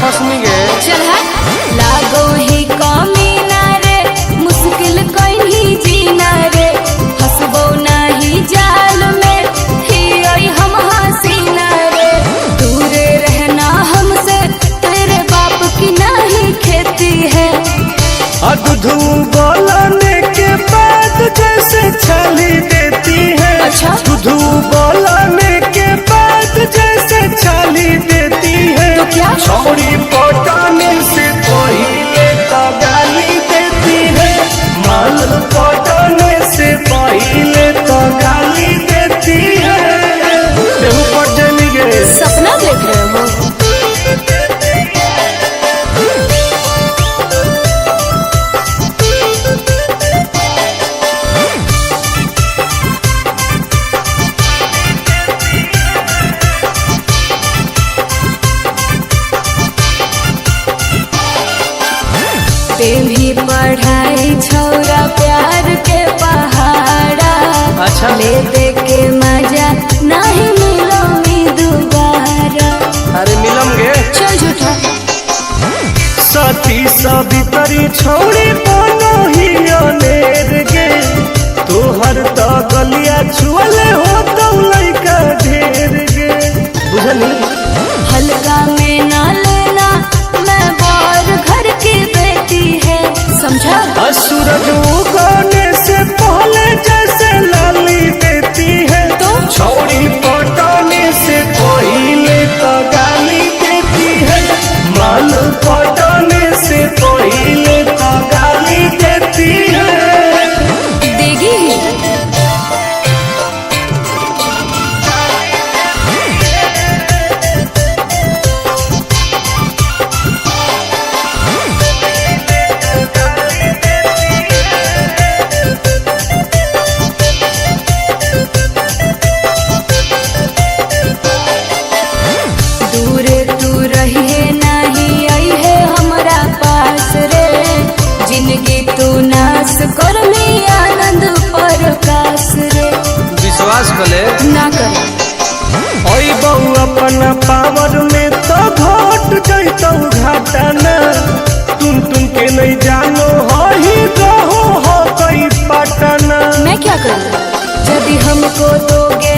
फसनी गे। चल लागो ही कमीना रे, मुश्किल कहीं जीना रे, फसबो नहीं जाल में ही आई हम हसीना रे। दूरे रहना हमसे, तेरे बाप की नहीं खेती है। दूधू बोलने के बाद जैसे छाली देती है। अच्छा दूधू बोलने के बाद जैसे छाली देती है। तो क्या छोड़ी पटाने से पहले तो गाली देती है। माल पटाने से पहले तो गाली देती है। देहु पट जली गे। सपना देख रहे हो? भी पढ़ाई छौरा प्यार के पहाड़ा। अच्छा ले दे के मजा नहीं मिलो मी दोबारा। अरे मिलम गे। चल झूठा सती सवितरी छोड़ी बोलो ही अनेर गे। तोहर तो गलिया छुअले हो तो लइका ढेर गे। बुझनी हल्का में ना लेना, मैं बार घर की बेटी है, समझा? सूरज उगने से पहले जैसे लाली देती है। तो छोड़ी पटाने से पहले तो गाली देती है। माल पटाने से पहले तो गाली देती है। देगी ही। दूरे तू रहिए नहीं आई है हमारा पास रे। जिंदगी तू नाश कर में आनंद प्रकाश रे। विश्वास कले ना कर ओई बहु अपना पावर में तो घट जैतौ घाटाना। तुम के नहीं जानो हो ही रहो हो कोई पटना। मैं क्या करूँ? यदि हमको दोगे